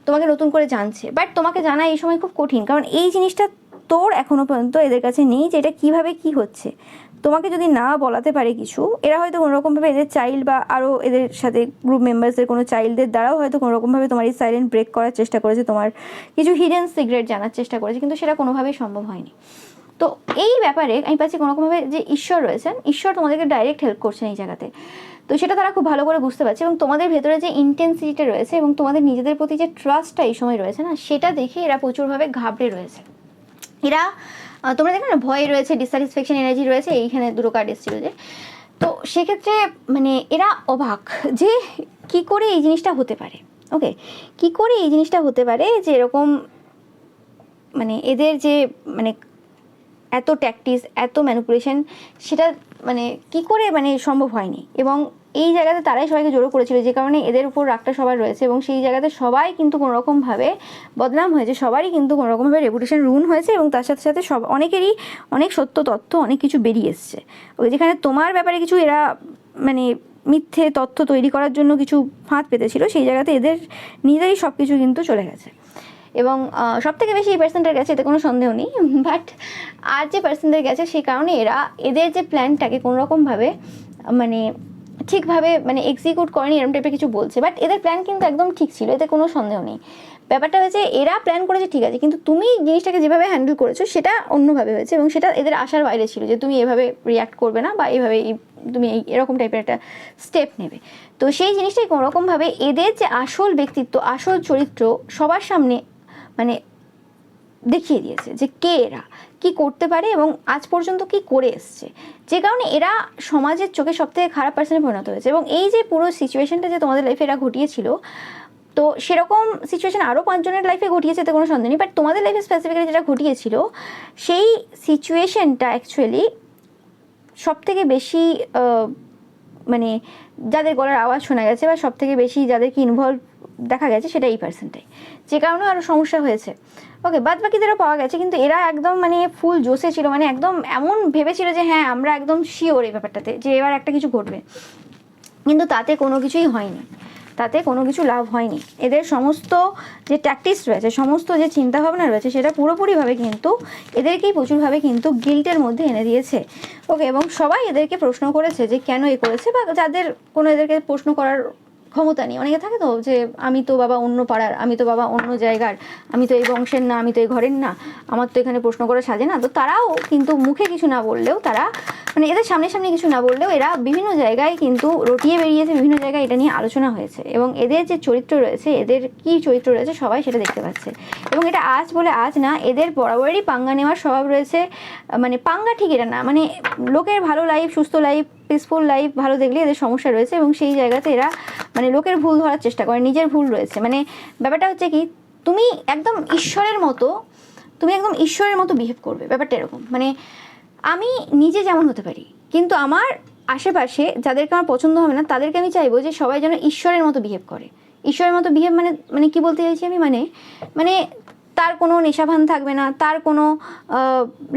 তোমাকে নতুন করে জানছে। বাট তোমাকে জানা এই সময় খুব কঠিন, কারণ এই জিনিসটা তোর এখনও পর্যন্ত এদের কাছে নেই যে এটা কীভাবে কী হচ্ছে। তোমাকে যদি না বলাতে পারে কিছু, এরা হয়তো কোনোরকমভাবে এদের চাইল্ড বা আরও এদের সাথে গ্রুপ মেম্বার্সদের কোনো চাইল্ডদের দ্বারাও হয়তো কোনোরকমভাবে তোমার এই সাইলেন্ট ব্রেক করার চেষ্টা করেছে, তোমার কিছু হিডেন সিক্রেট জানার চেষ্টা করেছে, কিন্তু সেটা কোনোভাবেই সম্ভব হয়নি। তো এই ব্যাপারে আমি পাচ্ছি কোনোরকমভাবে যে ঈশ্বর রয়েছেন, ঈশ্বর তোমাদেরকে ডাইরেক্ট হেল্প করছেন এই জায়গাতে। তো সেটা তারা খুব ভালো করে বুঝতে পারছে, এবং তোমাদের ভেতরে যে ইন্টেন্সিটিটা রয়েছে এবং তোমাদের নিজেদের প্রতি যে ট্রাস্টটা এই সময় রয়েছে না, সেটা দেখে এরা প্রচুরভাবে ঘাবড়ে রয়েছে। এরা তোমরা দেখো না, ভয় রয়েছে, ডিসস্যাটিসফ্যাকশন এনার্জি রয়েছে, এইখানে দুটো কার্ড এসেছিল যে। তো সেক্ষেত্রে মানে এরা অবাক যে কি করে এই জিনিসটা হতে পারে। ওকে, কি করে এই জিনিসটা হতে পারে যে এরকম মানে এদের যে মানে এত ট্যাকটিস, এত ম্যানিপুলেশন, সেটা মানে কি করে মানে সম্ভব হয়নি। এবং এই জায়গাতে তারাই সবাইকে জড়ো করেছিল, যে কারণে এদের উপর রাগটা সবার রয়েছে, এবং সেই জায়গাতে সবাই কিন্তু কোনোরকমভাবে বদনাম হয়েছে, সবারই কিন্তু কোনোরকমভাবে রেপুটেশন রুন হয়েছে, এবং তার সাথে সাথে অনেকেরই অনেক সত্য তথ্য অনেক কিছু বেরিয়ে এসছে। ওই যেখানে তোমার ব্যাপারে কিছু এরা মানে মিথ্যে তথ্য তৈরি করার জন্য কিছু ফাঁদ পেতেছিল, সেই জায়গাতে এদের নিজেদেরই সব কিছু কিন্তু চলে গেছে। এবং সব থেকে বেশি এই পার্সেন্টের গেছে, এতে কোনো সন্দেহ নেই। বাট আর যে পার্সেন্টের গেছে, সেই কারণে এরা এদের যে প্ল্যানটাকে কোনোরকমভাবে মানে ঠিকভাবে মানে এক্সিকিউট করেনি, এরকম টাইপের কিছু বলছে। বাট এদের প্ল্যান কিন্তু একদম ঠিক ছিল, এতে কোনো সন্দেহ নেই। ব্যাপারটা হয়েছে এরা প্ল্যান করেছে ঠিক আছে, কিন্তু তুমি জিনিসটাকে যেভাবে হ্যান্ডেল করেছো সেটা অন্যভাবে হয়েছে, এবং সেটা এদের আশার বাইরে ছিল যে তুমি এভাবে রিয়াক্ট করবে না, বা এইভাবে তুমি এরকম টাইপের একটা স্টেপ নেবে। তো সেই জিনিসটাই কোনোরকমভাবে এদের যে আসল ব্যক্তিত্ব, আসল চরিত্র সবার সামনে মানে দেখিয়ে দিয়েছে যে কে এরা, কি করতে পারে, এবং আজ পর্যন্ত কি করে এসছে, যে কারণে এরা সমাজের চোখে সবথেকে খারাপ পার্সনে পরিণত হয়েছে। এবং এই যে পুরো সিচুয়েশনটা যে তোমাদের লাইফে এরা ঘটিয়েছিল, তো সেরকম সিচুয়েশন আরও 5 জনের লাইফে ঘটিয়েছে, এতে কোনো সন্দেহ নেই। বাট তোমাদের লাইফে স্পেসিফিক্যালি যেটা ঘটিয়েছিল, সেই সিচুয়েশনটা অ্যাকচুয়ালি সবথেকে বেশি মানে যাদের গলার আওয়াজ শোনা গেছে, বা সবথেকে বেশি যাদেরকে ইনভলভ দেখা গেছে, সেটা এই পার্সেন্টাই, যে কারণে আরও সমস্যা হয়েছে। ওকে, বাদ বাকিদেরও পাওয়া গেছে, কিন্তু এরা একদম মানে ফুল জোশে ছিল, মানে একদম এমন ভেবেছিল যে হ্যাঁ আমরা একদম শিওর এই ব্যাপারটাতে যে এবার একটা কিছু ঘটবে, কিন্তু তাতে কোনো কিছুই হয়নি, তাতে কোনো কিছু লাভ হয়নি। এদের সমস্ত যে ট্যাকটিক্স রয়েছে, সমস্ত যে চিন্তাভাবনা রয়েছে, সেটা পুরোপুরিভাবে কিন্তু এদেরকেই প্রচুরভাবে কিন্তু গিল্টের মধ্যে এনে দিয়েছে। ওকে, এবং সবাই এদেরকে প্রশ্ন করেছে যে কেন এ করেছে, বা যাদের কোনো এদেরকে প্রশ্ন করার ক্ষমতা নেই। অনেকে থাকে তো যে আমি তো বাবা অন্য পাড়ার, আমি তো বাবা অন্য জায়গার, আমি তো এই বংশের না, আমি তো এই ঘরের না, আমার তো এখানে প্রশ্ন করা সাজে না। তো তারাও কিন্তু মুখে কিছু না বললেও, তারা মানে এদের সামনে সামনে কিছু না বললেও এরা বিভিন্ন জায়গায় কিন্তু রটিয়ে বেরিয়েছে, বিভিন্ন জায়গায় এটা নিয়ে আলোচনা হয়েছে, এবং এদের যে চরিত্র রয়েছে, এদের কী চরিত্র রয়েছে সবাই সেটা দেখতে পাচ্ছে। এবং এটা আজ বলে আজ না, এদের বরাবরই পাঙ্গা নেওয়ার স্বভাব রয়েছে। মানে পাঙ্গা ঠিক এটা না, মানে লোকের ভালো লাইফ, সুস্থ লাইফ, পিসফুল লাইফ ভালো দেখলে এদের সমস্যা রয়েছে, এবং সেই জায়গাতে এরা মানে লোকের ভুল ধরার চেষ্টা করে, নিজের ভুল রয়েছে। মানে ব্যাপারটা হচ্ছে কি, তুমি একদম ঈশ্বরের মতো, তুমি একদম ঈশ্বরের মতো বিহেভ করবে, ব্যাপারটা এরকম। মানে আমি নিজে যেমন হতে পারি, কিন্তু আমার আশেপাশে যাদেরকে আমার পছন্দ হবে না, তাদেরকে আমি চাইবো যে সবাই যেন ঈশ্বরের মতো বিহেভ করে। ঈশ্বরের মতো বিহেভ মানে মানে কি বলতে চাইছি আমি, মানে মানে তার কোনো নেশাভান থাকবে না, তার কোনো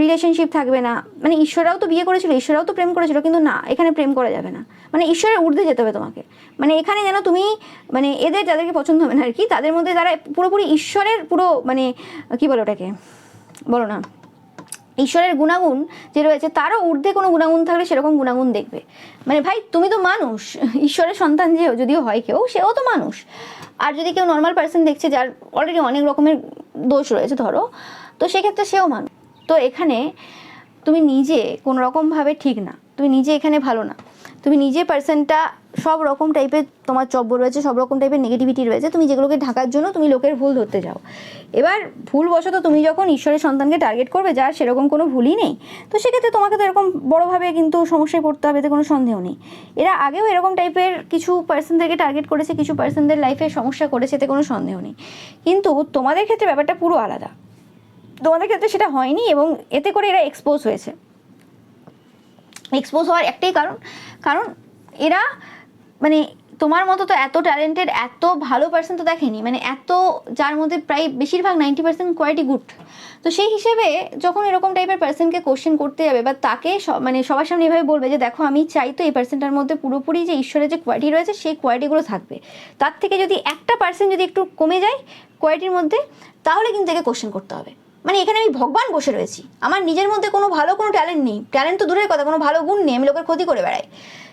রিলেশনশিপ থাকবে না। মানে ঈশ্বরাও তো বিয়ে করেছিল, ঈশ্বরাও তো প্রেম করেছিল, কিন্তু না, এখানে প্রেম করা যাবে না, মানে ঈশ্বরের ঊর্ধ্বে যেতে হবে তোমাকে। মানে এখানে যেন তুমি মানে এদের যাদেরকে পছন্দ হবে না আর কি, তাদের মধ্যে যারা পুরোপুরি ঈশ্বরের পুরো মানে কি বলো ওটাকে, বলো না, ঈশ্বরের গুণাগুণ যে রয়েছে তারও ঊর্ধ্বে কোনো গুণাগুণ থাকলে সেরকম গুণাগুণ দেখবে। মানে ভাই তুমি তো মানুষ, ঈশ্বরের সন্তান যে যদিও হয় কেউ, সেও তো মানুষ। আর যদি কেউ নর্মাল পার্সন দেখছে যার অলরেডি অনেক রকমের দোষ রয়েছে ধরো, তো সেক্ষেত্রে সেও মানুষ। তো এখানে তুমি নিজে কোনো রকমভাবে ঠিক না, তুমি নিজে এখানে ভালো না, তুমি নিজে পার্সনটা সব রকম টাইপের তোমার চব্য রয়েছে, সব রকম টাইপের নেগেটিভিটি রয়েছে, তুমি যেগুলোকে ঢাকার জন্য তুমি লোকের ভুল ধরতে যাও। এবার ভুলবশত তুমি যখন ঈশ্বরের সন্তানকে টার্গেট করবে যার সেরকম কোনো ভুলই নেই, তো সেক্ষেত্রে তোমাকে তো এরকম বড়োভাবে কিন্তু সমস্যায় পড়তে হবে, এতে কোনো সন্দেহ নেই। এরা আগেও এরকম টাইপের কিছু পার্সনদেরকে টার্গেট করেছে, কিছু পার্সনদের লাইফে সমস্যা করেছে, এতে কোনো সন্দেহ নেই। কিন্তু তোমাদের ক্ষেত্রে ব্যাপারটা পুরো আলাদা, তোমাদের ক্ষেত্রে সেটা হয়নি, এবং এতে করে এরা এক্সপোজ হয়েছে। এক্সপোজ হওয়ার একটাই কারণ এরা মানে তোমার মতো তো এত ট্যালেন্টেড, এত ভালো পার্সন তো দেখেনি, মানে এত যার মধ্যে প্রায় বেশিরভাগ 90% কোয়ালিটি গুড। তো সেই হিসেবে যখন এরকম টাইপের পার্সনকে কোশ্চেন করতে যাবে, বা তাকে মানে সবার সামনে এভাবে বলবে যে দেখো আমি চাই তো এই পার্সনটার মধ্যে পুরোপুরি যে ঈশ্বরের যে কোয়ালিটি রয়েছে সেই কোয়ালিটিগুলো থাকবে, তার থেকে যদি একটা পার্সেন্ট যদি একটু কমে যায় কোয়ালিটির মধ্যে, তাহলে কিন্তু একে কোশ্চেন করতে হবে। মানে এখানে আমি ভগবান বসে রয়েছি, আমার নিজের মধ্যে কোনো ভালো কোনো ট্যালেন্ট নেই, ট্যালেন্ট তো দূরের কথা, কোনো ভালো গুণ নেই, আমি লোকের ক্ষতি করে বেড়াই।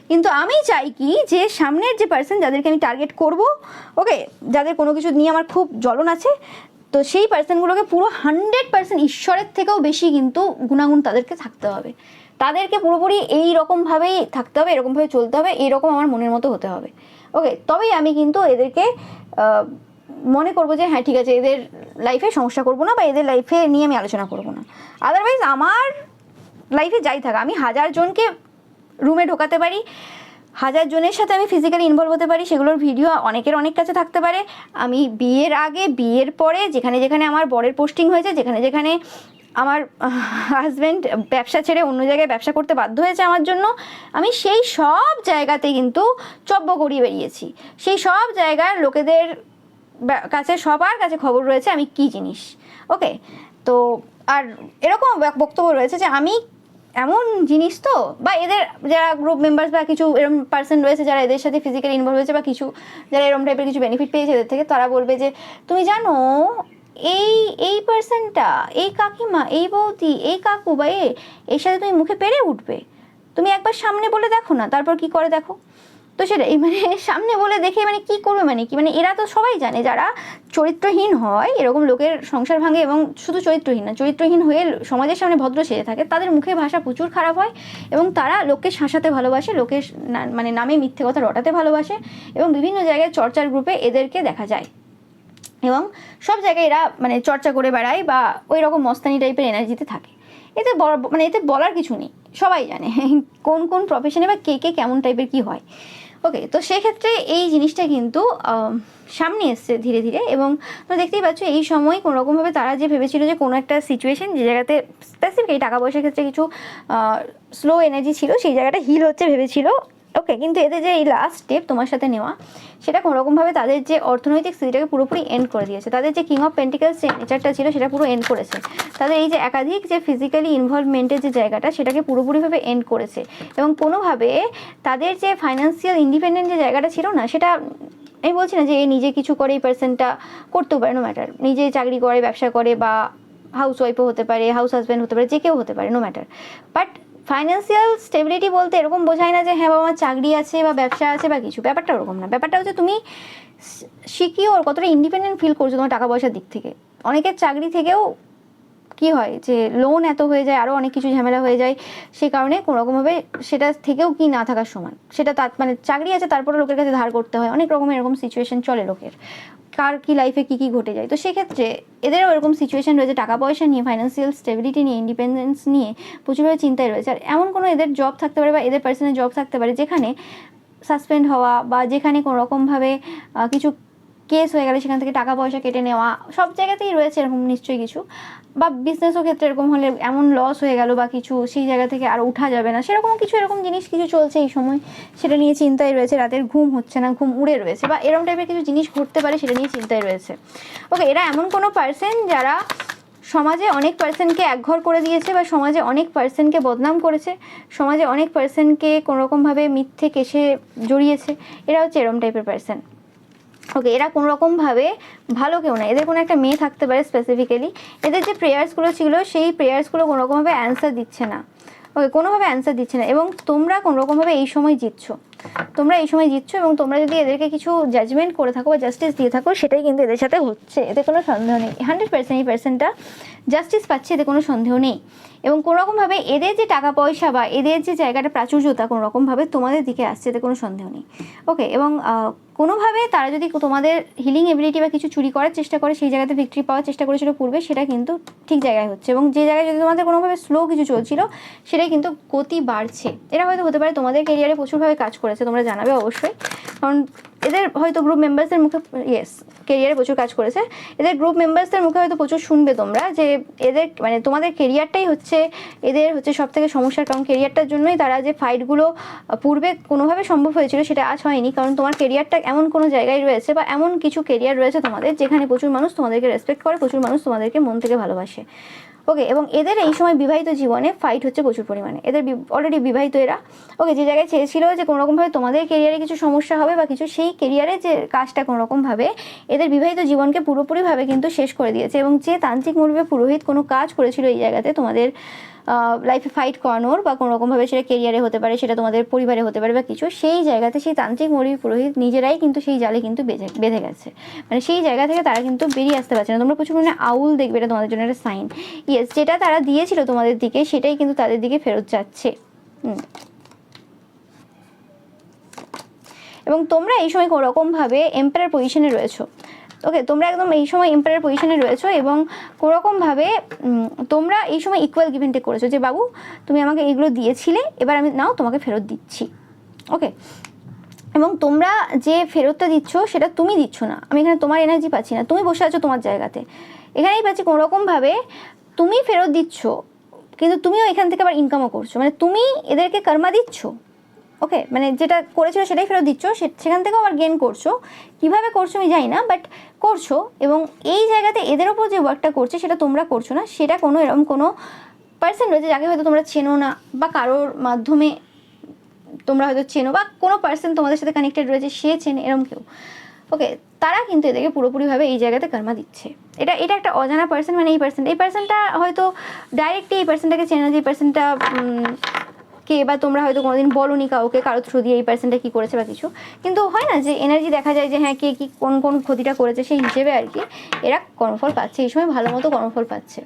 কিন্তু আমি চাই কি যে সামনের যে পার্সন যাদেরকে আমি টার্গেট করব, ওকে, যাদের কোনো কিছু নিয়ে আমার খুব জ্বলন আছে, তো সেই পার্সনগুলোকে পুরো 100% ঈশ্বরের থেকেও বেশি কিন্তু গুণাগুণ তাদেরকে থাকতে হবে, তাদেরকে পুরোপুরি এই রকমভাবেই থাকতে হবে, এরকমভাবে চলতে হবে, এইরকম আমার মনের মতো হতে হবে। ওকে, তবেই আমি কিন্তু এদেরকে মনে করবো যে হ্যাঁ ঠিক আছে, এদের লাইফে সমস্যা করবো না বা এদের লাইফে নিয়ে আমি আলোচনা করবো না। আদারওয়াইজ আমার লাইফে যাই থাকা, আমি 1000 জনকে রুমে ঢোকাতে পারি, 1000 জনের সাথে আমি ফিজিক্যালি ইনভলভ হতে পারি, সেগুলোর ভিডিও অনেকের অনেক কাছে থাকতে পারে। আমি বিয়ের আগে, বিয়ের পরে, যেখানে যেখানে আমার বরের পোস্টিং হয়েছে, যেখানে যেখানে আমার হাজব্যান্ড ব্যবসা ছেড়ে অন্য জায়গায় ব্যবসা করতে বাধ্য হয়েছে আমার জন্য, আমি সেই সব জায়গাতে কিন্তু চব্য করিয়ে বেরিয়েছি। সেই সব জায়গার লোকেদের কাছে, সবার কাছে খবর রয়েছে আমি কি জিনিস। ওকে, তো আর এরকম বক্তব্য রয়েছে যে আমি এমন জিনিস, তো বা এদের যারা গ্রুপ মেম্বার্স বা কিছু এরকম পার্সন রয়েছে যারা এদের সাথে ফিজিক্যালি ইনভলভ হয়েছে বা কিছু যারা এরকম টাইপের কিছু বেনিফিট পেয়েছে এদের থেকে, তারা বলবে যে তুমি জানো এই পার্সনটা, এই কাকিমা, এই বৌদি, এই কাকু বা এর সাথে তুমি মুখে পেরে উঠবে, তুমি একবার সামনে বলে দেখো না, তারপর কি করে দেখো। তো সেটাই, মানে সামনে বলে দেখে মানে কি করবে, মানে কি, মানে এরা তো সবাই জানে যারা চরিত্রহীন হয়, এরকম লোকের সংসার ভাঙে, এবং শুধু চরিত্রহীন না, চরিত্রহীন হয়ে সমাজের সামনে ভদ্র সেজে থাকে, তাদের মুখে ভাষা প্রচুর খারাপ হয় এবং তারা লোককে শাসাতে ভালোবাসে, লোকের মানে নামে মিথ্যে কথা রটাতে ভালোবাসে, এবং বিভিন্ন জায়গায় চর্চার গ্রুপে এদেরকে দেখা যায় এবং সব জায়গায় এরা মানে চর্চা করে বেড়ায় বা ওই রকম মস্তানি টাইপের এনার্জিতে থাকে। এতে মানে এতে বলার কিছু নেই, সবাই জানে কোন কোন প্রফেশনে বা কে কে কেমন টাইপের কি হয়। ওকে, তো সেক্ষেত্রে এই জিনিসটা কিন্তু সামনে এসছে ধীরে ধীরে, এবং তোমরা দেখতেই পাচ্ছ এই সময় কোনোরকমভাবে তারা যে ভেবেছিল যে কোনো একটা সিচুয়েশন যে জায়গাতে স্পেসিফিক এই টাকা পয়সার ক্ষেত্রে কিছু স্লো এনার্জি ছিল, সেই জায়গাটা হিল হচ্ছে ভেবেছিল। ওকে, কিন্তু এদের যে এই লাস্ট স্টেপ তোমার সাথে নেওয়া, সেটা কোনোরকমভাবে তাদের যে অর্থনৈতিক স্থিতিটাকে পুরোপুরি এন্ড করে দিয়েছে। তাদের যে কিং অফ পেন্টিকলস যে নেচারটা ছিল সেটা পুরো এন্ড করেছে। তাদের এই যে একাধিক যে ফিজিক্যালি ইনভলভমেন্টের যে জায়গাটা, সেটাকে পুরোপুরিভাবে এন্ড করেছে, এবং কোনোভাবে তাদের যে ফাইন্যান্সিয়াল ইন্ডিপেন্ডেন্ট যে জায়গাটা ছিল না, সেটা আমি বলছি না যে এই নিজে কিছু করে এই পার্সনটা করতেও পারে, নো ম্যাটার, নিজে চাকরি করে, ব্যবসা করে, বা হাউস ওয়াইফও হতে পারে, হাউস হাজব্যান্ড হতে পারে, যে কেউ হতে পারে, no matter. But financial stability বলতে এরকম বোঝায় না যে হ্যাঁ বাবা আমার চাকরি আছে বা ব্যবসা আছে বা কিছু, ব্যাপারটা ওরকম না। ব্যাপারটা হচ্ছে তুমি সিকিওর, কতটা ইন্ডিপেন্ডেন্ট ফিল করছো তোমার টাকা পয়সার দিক থেকে। অনেকের চাকরি থেকেও কি হয় যে লোন এত হয়ে যায়, আরও অনেক কিছু ঝামেলা হয়ে যায়, সেই কারণে কোনোরকমভাবে সেটা থেকেও কি না থাকার সমান, সেটা তার মানে চাকরি আছে তারপরে লোকের কাছে ধার করতে হয়, অনেক রকমের এরকম সিচুয়েশন চলে লোকের, কার কি লাইফে কী কী ঘটে যায়। তো সেক্ষেত্রে এদেরও এরকম সিচুয়েশন রয়েছে, টাকা পয়সা নিয়ে, ফাইন্যান্সিয়াল স্টেবিলিটি নিয়ে, ইন্ডিপেন্ডেন্স নিয়ে প্রচুরভাবে চিন্তায় রয়েছে। আর এমন কোনো এদের জব থাকতে পারে বা এদের পার্সোনাল জব থাকতে পারে যেখানে সাসপেন্ড হওয়া বা যেখানে কোনোরকমভাবে কিছু কেস হয়ে গেলে সেখান থেকে টাকা পয়সা কেটে নেওয়া, সব জায়গাতেই রয়েছে এরকম নিশ্চয়ই কিছু। বা বিজনেসও ক্ষেত্রে এরকম হলে এমন লস হয়ে গেল বা কিছু, সেই জায়গা থেকে আর উঠা যাবে না, সেরকম কিছু এরকম জিনিস কিছু চলছে এই সময়, সেটা নিয়ে চিন্তায় রয়েছে, রাতের ঘুম হচ্ছে না, ঘুম উড়ে রয়েছে, বা এরকম টাইপের কিছু জিনিস ঘটতে পারে, সেটা নিয়ে চিন্তায় রয়েছে। ওকে, এরা এমন কোনো পার্সন যারা সমাজে অনেক পার্সনকে একঘর করে দিয়েছে বা সমাজে অনেক পার্সনকে বদনাম করেছে, সমাজে অনেক পার্সনকে কোনোরকমভাবে মিথ্যে কেসে জড়িয়েছে, এরা হচ্ছে এরকম টাইপের পার্সন। ওকে, এরা কোনোরকমভাবে ভালো কেউ না, এদের কোনো একটা মেয়ে থাকতে পারে স্পেসিফিক্যালি, এদের যে প্রেয়ার্সগুলো ছিল সেই প্রেয়ার্সগুলো কোনোরকমভাবে অ্যান্সার দিচ্ছে না। ওকে, কোনোভাবে অ্যান্সার দিচ্ছে না, এবং তোমরা কোনোরকমভাবে এই সময় জিতছো, তোমরা এই সময় জিতছো, এবং তোমরা যদি এদেরকে কিছু জাজমেন্ট করে থাকো বা জাস্টিস দিয়ে থাকো, সেটাই কিন্তু এদের সাথে হচ্ছে, এতে কোনো সন্দেহ নেই। 100% এই পার্সনটা জাস্টিস পাচ্ছে, এতে কোনো সন্দেহ নেই। এবং কোনোরকমভাবে এদের যে টাকা পয়সা বা এদের যে জায়গাটা প্রাচুর্যতা কোনোরকমভাবে তোমাদের দিকে আসছে, এতে কোনো সন্দেহ নেই। ওকে, এবং কোনোভাবে তারা যদি তোমাদের হিলিং এবিলিটি বা কিছু চুরি করার চেষ্টা করে, সেই জায়গাতে ভিক্টরি পাওয়ার চেষ্টা করেছিল পূর্বে, সেটা কিন্তু ঠিক জায়গায় হচ্ছে, এবং যে জায়গায় যদি তোমাদের কোনোভাবে স্লো কিছু চলছিল, সেটাই কিন্তু গতি বাড়ছে। এরা হয়তো হতে পারে তোমাদের ক্যারিয়ারে প্রচুরভাবে কাজ করেছে, তোমরা জানাবে অবশ্যই, কারণ এদের হয়তো গ্রুপ মেম্বার্সদের মুখে, ক্যারিয়ারে প্রচুর কাজ করেছে, এদের গ্রুপ মেম্বার্সদের মুখে হয়তো প্রচুর শুনবে তোমরা যে এদের মানে তোমাদের কেরিয়ারটাই হচ্ছে এদের হচ্ছে সব থেকে সমস্যার কারণ। কেরিয়ারটার জন্যই তারা যে ফাইটগুলো পূর্বে কোনোভাবে সম্ভব হয়েছিল সেটা আজ হয়নি, কারণ তোমার কেরিয়ারটা এমন কোনো জায়গায় রয়েছে বা এমন কিছু কেরিয়ার রয়েছে তোমাদের যেখানে প্রচুর মানুষ তোমাদেরকে রেসপেক্ট করে, প্রচুর মানুষ তোমাদেরকে মন থেকে ভালোবাসে। ওকে, এবং এদের এই সময় বিবাহিত জীবনে ফাইট হচ্ছে প্রচুর পরিমাণে, এদের অলরেডি বিবাহিত এরা। ওকে, যে জায়গায় চেয়েছিল যে কোনোরকমভাবে তোমাদের কেরিয়ারে কিছু সমস্যা হবে বা কিছু, সেই কেরিয়ারে যে কাজটা কোনোরকমভাবে এদের বিবাহিত জীবনকে পুরোপুরিভাবে কিন্তু শেষ করে দিয়েছে। এবং যে তান্ত্রিক মৌলবী পুরোহিত কোনো কাজ করেছিল এই জায়গাতে তোমাদের লাইফে ফাইট করানোর বা কোনোরকমভাবে সেটা কেরিয়ারে হতে পারে, সেটা তোমাদের পরিবারে হতে পারে বা কিছু, সেই জায়গাতে সেই তান্ত্রিক মৌলবী পুরোহিত নিজেরাই কিন্তু সেই জালে কিন্তু বেঁধে গেছে, মানে সেই জায়গা থেকে তারা কিন্তু বেরিয়ে আসতে পারছে না। তোমরা প্রচুর পরিমাণে আউল দেখবে, এটা তোমাদের জন্য একটা সাইন। ইয়েস, যেটা তারা দিয়েছিল তোমাদের দিকে সেটাই কিন্তু তাদের দিকে ফেরত যাচ্ছে। এবং তোমরা এই সময় কোনোরকমভাবে এম্পায়ার পজিশনে রয়েছো। ওকে, তোমরা একদম এই সময় এম্পায়ার পজিশনে রয়েছো এবং কোনোরকমভাবে তোমরা এই সময় ইকুয়াল গিভ এন্ড টেক করেছো, যে বাবু তুমি আমাকে এইগুলো দিয়েছিলে, এবার আমি নাও তোমাকে ফেরত দিচ্ছি। ওকে, এবং তোমরা যে ফেরতটা দিচ্ছ সেটা তুমি দিচ্ছ না, আমি এখানে তোমার এনার্জি পাচ্ছি না, তুমি বসে আছো তোমার জায়গাতে, এখানেই পাচ্ছি কোনোরকমভাবে তুমি ফেরত দিচ্ছ, কিন্তু তুমিও এখান থেকে আবার ইনকামও করছো, মানে তুমি এদেরকে কর্মা দিচ্ছ। ওকে, মানে যেটা করেছিল সেটাই ফেরত দিচ্ছ, সেখান থেকেও আবার গেন করছো, কীভাবে করছো আমি জানি না, বাট করছো। এবং এই জায়গাতে এদের ওপর যে ওয়ার্কটা করছে সেটা তোমরা করছো না, সেটা কোনো এরকম কোনো পার্সন রয়েছে যাকে হয়তো তোমরা চেনো না, বা কারোর মাধ্যমে তোমরা হয়তো চেনো, বা কোনো পার্সন তোমাদের সাথে কানেক্টেড রয়েছে সে চেনে, এরকম কেউ। ওকে, তারা কিন্তু এদেরকে পুরোপুরিভাবে এই জায়গাতে কর্মা দিচ্ছে। এটা একটা অজানা পার্সন, মানে এই পার্সনটা হয়তো ডাইরেক্টলি এই পার্সনটাকে চেনে না, যে এই পার্সনটা কে, বা তোমরা হয়তো কোনোদিন বলোনি কাউকে, কারো থ্রু দিয়ে এই পার্সনটা কী করেছে বা কিছু, কিন্তু হয় না যে এনার্জি দেখা যায় যে হ্যাঁ কে কী কোন ক্ষতিটা করেছে, সেই হিসেবে আর কি এরা কর্মফল পাচ্ছে, এই সময় ভালো মতো কর্মফল পাচ্ছে।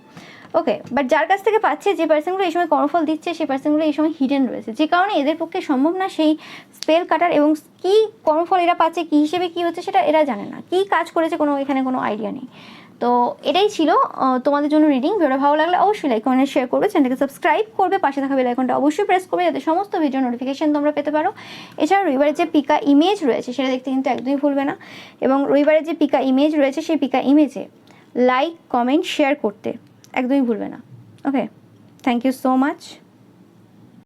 ওকে, বাট যার কাছ থেকে পাচ্ছে, যে পার্সনগুলো এই সময় কর্মফল দিচ্ছে, সেই পার্সনগুলো এই সময় হিডেন রয়েছে, যে কারণে এদের পক্ষে সম্ভব না সেই স্পেল কাটার, এবং কী কর্মফল এরা পাচ্ছে, কী হিসেবে কী হচ্ছে সেটা এরা জানে না, কী কাজ করেছে এখানে কোনো আইডিয়া নেই। তো এটাই ছিল তোমাদের জন্য রিডিং। ভিডিওটা ভালো লাগলে অবশ্যই লাইক কমেন্ট শেয়ার করবে, চ্যানেলকে সাবস্ক্রাইব করবে, পাশে থাকা বেল আইকনটা অবশ্যই প্রেস করবে যাতে সমস্ত ভিডিও নোটিফিকেশন তোমরা পেতে পারো। এছাড়া রবিবারের যে পিকা ইমেজ রয়েছে সেটা দেখতে কিন্তু একদমই ভুলবে না, এবং রবিবারের যে পিকা ইমেজ রয়েছে সেই পিকা ইমেজে লাইক কমেন্ট শেয়ার করতে একদমই ভুলবে না। ওকে, থ্যাংক ইউ সো মাচ।